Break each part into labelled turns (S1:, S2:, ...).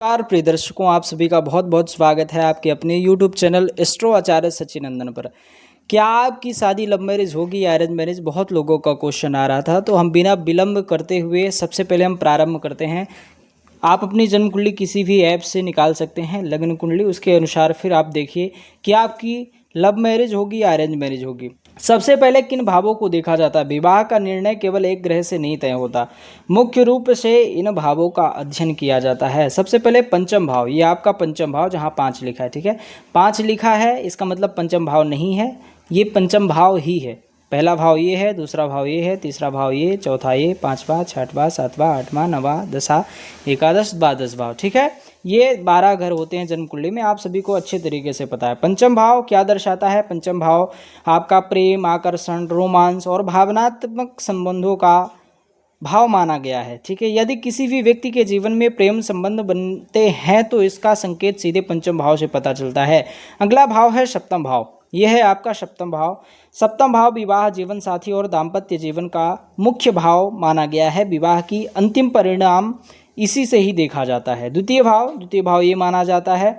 S1: नमस्कार प्रिय दर्शकों, आप सभी का बहुत बहुत स्वागत है आपके अपने यूट्यूब चैनल एस्ट्रो आचार्य सचिन नंदन पर। क्या आपकी शादी लव मैरिज होगी या अरेंज मैरिज, बहुत लोगों का क्वेश्चन आ रहा था। तो हम बिना विलंब करते हुए सबसे पहले हम प्रारंभ करते हैं। आप अपनी जन्म कुंडली किसी भी ऐप से निकाल सकते हैं, लग्न कुंडली, उसके अनुसार फिर आप देखिए कि आपकी लव मैरिज होगी या अरेंज मैरिज होगी। सबसे पहले किन भावों को देखा जाता है। विवाह का निर्णय केवल एक ग्रह से नहीं तय होता, मुख्य रूप से इन भावों का अध्ययन किया जाता है। सबसे पहले पंचम भाव, ये आपका पंचम भाव जहाँ 5 लिखा है, ठीक है। 5 लिखा है, इसका मतलब पंचम भाव नहीं है, ये पंचम भाव ही है। पहला भाव ये है, दूसरा भाव ये है, तीसरा भाव ये, चौथा ये, पांचवा, छठवां, सातवां, आठवां, नवा, दशा, एकादश, द्वादश भाव, ठीक है। ये 12 घर होते हैं जन्म कुंडली में, आप सभी को अच्छे तरीके से पता है। पंचम भाव क्या दर्शाता है। पंचम भाव आपका प्रेम, आकर्षण, रोमांस और भावनात्मक संबंधों का भाव माना गया है, ठीक है। यदि किसी भी व्यक्ति के जीवन में प्रेम संबंध बनते हैं तो इसका संकेत सीधे पंचम भाव से पता चलता है। अगला भाव है सप्तम भाव, यह है आपका सप्तम भाव। सप्तम भाव विवाह, जीवन साथी और दाम्पत्य जीवन का मुख्य भाव माना गया है। विवाह की अंतिम परिणाम इसी से ही देखा जाता है। द्वितीय भाव ये माना जाता है।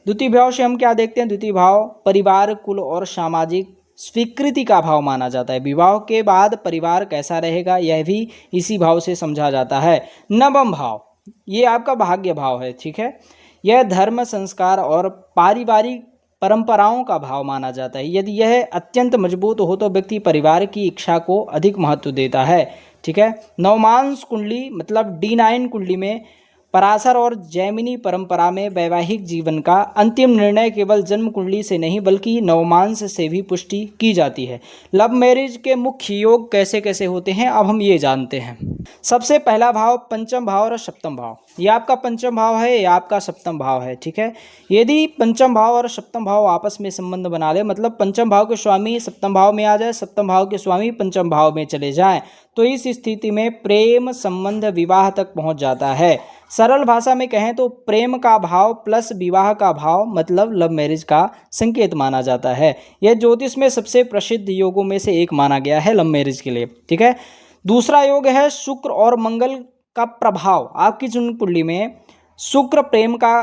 S1: द्वितीय भाव से हम क्या देखते हैं। द्वितीय भाव परिवार, कुल और सामाजिक स्वीकृति का भाव माना जाता है। विवाह के बाद परिवार कैसा रहेगा, यह भी इसी भाव से समझा जाता है। नवम भाव ये आपका भाग्य भाव है, ठीक है। यह धर्म, संस्कार और पारिवारिक परंपराओं का भाव माना जाता है। यदि यह अत्यंत मजबूत हो तो व्यक्ति परिवार की इच्छा को अधिक महत्व देता है, ठीक है। नवमांश कुंडली मतलब D9 कुंडली में पराशर और जैमिनी परंपरा में वैवाहिक जीवन का अंतिम निर्णय केवल जन्म कुंडली से नहीं बल्कि नवमांश से भी पुष्टि की जाती है। लव मैरिज के मुख्य योग कैसे कैसे होते हैं, अब हम ये जानते हैं। सबसे पहला भाव पंचम भाव और सप्तम भाव, ये आपका पंचम भाव है, ये आपका सप्तम भाव है, ठीक है। यदि पंचम भाव और सप्तम भाव आपस में संबंध बना ले, मतलब पंचम भाव के स्वामी सप्तम भाव में आ जाए, सप्तम भाव के स्वामी पंचम भाव में चले जाएं, तो इस स्थिति में प्रेम संबंध विवाह तक पहुंच जाता है। सरल भाषा में कहें तो प्रेम का भाव प्लस विवाह का भाव मतलब लव मैरिज का संकेत माना जाता है। यह ज्योतिष में सबसे प्रसिद्ध योगों में से एक माना गया है लव मैरिज के लिए, ठीक है। दूसरा योग है शुक्र और मंगल का प्रभाव। आपकी जन्म कुंडली में शुक्र प्रेम का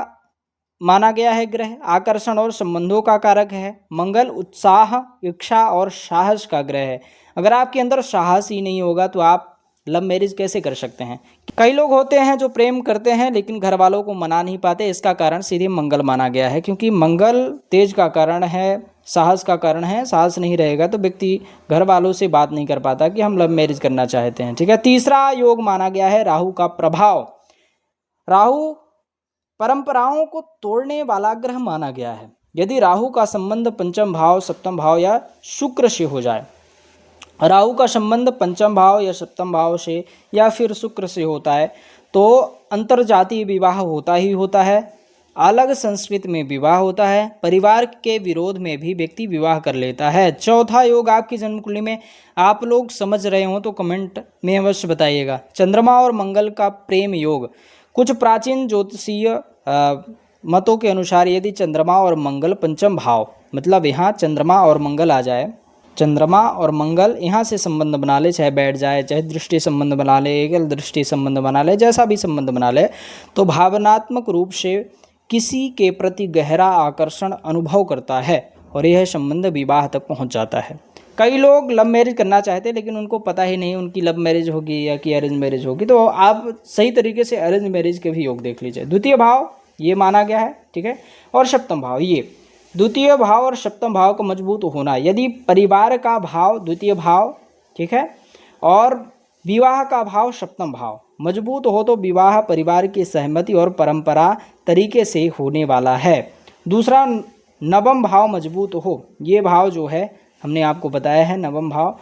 S1: माना गया है ग्रह, आकर्षण और संबंधों का कारक है। मंगल उत्साह, इच्छा और साहस का ग्रह है। अगर आपके अंदर साहस ही नहीं होगा तो आप लव मैरिज कैसे कर सकते हैं। कई लोग होते हैं जो प्रेम करते हैं लेकिन घर वालों को मना नहीं पाते, इसका कारण सीधे मंगल माना गया है, क्योंकि मंगल तेज का कारण है, साहस का कारण है। साहस नहीं रहेगा तो व्यक्ति घर वालों से बात नहीं कर पाता कि हम लव मैरिज करना चाहते हैं, ठीक है। तीसरा योग माना गया है राहु का प्रभाव। राहु परंपराओं को तोड़ने वाला ग्रह माना गया है। यदि राहु का संबंध पंचम भाव, सप्तम भाव या शुक्र से हो जाए, राहु का संबंध पंचम भाव या सप्तम भाव से या फिर शुक्र से होता है तो अंतरजातीय विवाह होता ही होता है, अलग संस्कृति में विवाह होता है, परिवार के विरोध में भी व्यक्ति विवाह कर लेता है। चौथा योग आपकी जन्म कुंडली में आप लोग समझ रहे हो तो कमेंट में अवश्य बताइएगा। चंद्रमा और मंगल का प्रेम योग। कुछ प्राचीन ज्योतिषीय मतों के अनुसार यदि चंद्रमा और मंगल पंचम भाव, मतलब यहाँ चंद्रमा और मंगल आ जाए, चंद्रमा और मंगल यहाँ से संबंध बना ले, चाहे बैठ जाए, चाहे दृष्टि संबंध बना ले, एकल दृष्टि संबंध बना ले, जैसा भी संबंध बना ले, तो भावनात्मक रूप से किसी के प्रति गहरा आकर्षण अनुभव करता है और यह संबंध विवाह तक पहुँच जाता है। कई लोग लव मैरिज करना चाहते हैं लेकिन उनको पता ही नहीं उनकी लव मैरिज होगी या कि अरेंज मैरिज होगी, तो आप सही तरीके से अरेंज मैरिज के भी योग देख लीजिए। द्वितीय भाव ये माना गया है, ठीक है, और सप्तम भाव, ये द्वितीय भाव और सप्तम भाव का मजबूत होना। यदि परिवार का भाव द्वितीय भाव, ठीक है, और विवाह का भाव सप्तम भाव मजबूत हो तो विवाह परिवार की सहमति और परंपरा तरीके से होने वाला है। दूसरा नवम भाव मजबूत हो, ये भाव जो है हमने आपको बताया है नवम भाव,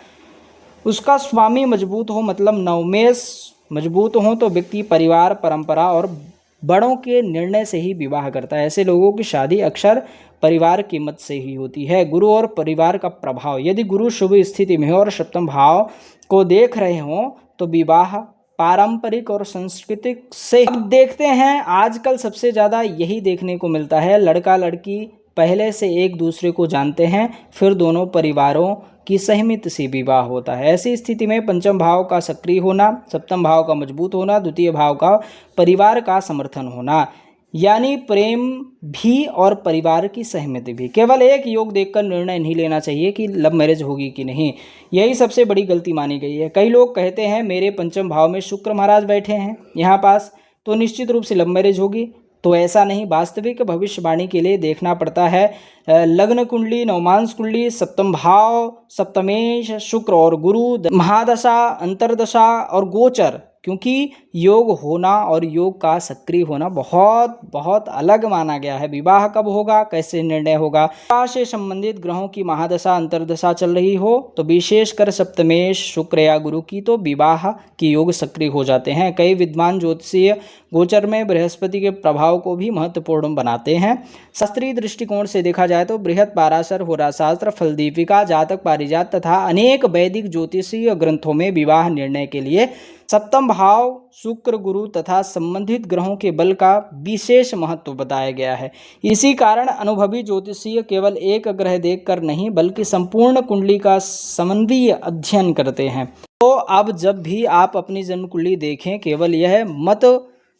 S1: उसका स्वामी मजबूत हो, मतलब नवमेश मजबूत हो तो व्यक्ति परिवार, परंपरा और बड़ों के निर्णय से ही विवाह करता है। ऐसे लोगों की शादी अक्सर परिवार के मत से ही होती है। गुरु और परिवार का प्रभाव। यदि गुरु शुभ स्थिति में हो और सप्तम भाव को देख रहे हो तो विवाह पारंपरिक और सांस्कृतिक से। अब देखते हैं आजकल सबसे ज़्यादा यही देखने को मिलता है, लड़का लड़की पहले से एक दूसरे को जानते हैं, फिर दोनों परिवारों की सहमति से विवाह होता है। ऐसी स्थिति में पंचम भाव का सक्रिय होना, सप्तम भाव का मजबूत होना, द्वितीय भाव का परिवार का समर्थन होना, यानी प्रेम भी और परिवार की सहमति भी। केवल एक योग देखकर निर्णय नहीं लेना चाहिए कि लव मैरिज होगी कि नहीं, यही सबसे बड़ी गलती मानी गई है। कई लोग कहते हैं मेरे पंचम भाव में शुक्र महाराज बैठे हैं यहाँ पास, तो निश्चित रूप से लव मैरिज होगी। तो ऐसा नहीं, वास्तविक भविष्यवाणी के लिए देखना पड़ता है लग्न कुंडली, नवमांश कुंडली, सप्तम भाव, सप्तमेश, शुक्र और गुरु, महादशा, अंतरदशा और गोचर, क्योंकि योग होना और योग का सक्रिय होना बहुत बहुत अलग माना गया है। विवाह कब होगा, कैसे निर्णय होगा, विवाह से संबंधित ग्रहों की महादशा अंतरदशा चल रही हो तो विशेषकर सप्तमेश, शुक्र या गुरु की, तो विवाह की योग सक्रिय हो जाते हैं। कई विद्वान ज्योतिषीय गोचर में बृहस्पति के प्रभाव को भी महत्वपूर्ण बनाते हैं। शास्त्रीय दृष्टिकोण से देखा जाए तो बृहत पाराशर, होराशास्त्र, फलदीपिका, जातक पारिजात तथा अनेक वैदिक ज्योतिषीय ग्रंथों में विवाह निर्णय के लिए सप्तम भाव, शुक्र, गुरु तथा संबंधित ग्रहों के बल का विशेष महत्व बताया गया है। इसी कारण अनुभवी ज्योतिषीय केवल एक ग्रह देखकर नहीं बल्कि संपूर्ण कुंडली का समन्वय अध्ययन करते हैं। तो अब जब भी आप अपनी जन्म कुंडली देखें, केवल यह मत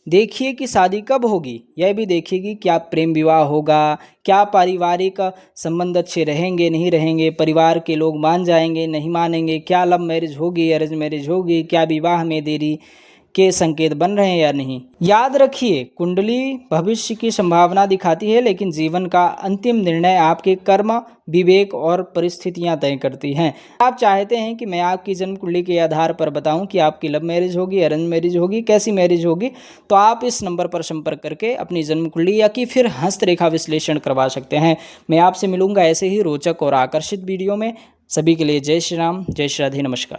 S1: देखिए कि शादी कब होगी, यह भी देखिए कि क्या प्रेम विवाह होगा, क्या पारिवारिक संबंध अच्छे रहेंगे नहीं रहेंगे, परिवार के लोग मान जाएंगे नहीं मानेंगे, क्या लव मैरिज होगी, अरेंज मैरिज होगी, क्या विवाह में देरी के संकेत बन रहे हैं या नहीं। याद रखिए, कुंडली भविष्य की संभावना दिखाती है, लेकिन जीवन का अंतिम निर्णय आपके कर्म, विवेक और परिस्थितियां तय करती हैं। आप चाहते हैं कि मैं आपकी जन्म कुंडली के आधार पर बताऊं कि आपकी लव मैरिज होगी, अरेंज मैरिज होगी, कैसी मैरिज होगी, तो आप इस नंबर पर संपर्क करके अपनी जन्म कुंडली या कि फिर हस्तरेखा विश्लेषण करवा सकते हैं। मैं आपसे मिलूंगा ऐसे ही रोचक और आकर्षित वीडियो में। सभी के लिए जय श्री राम, जय श्री राधे, नमस्कार।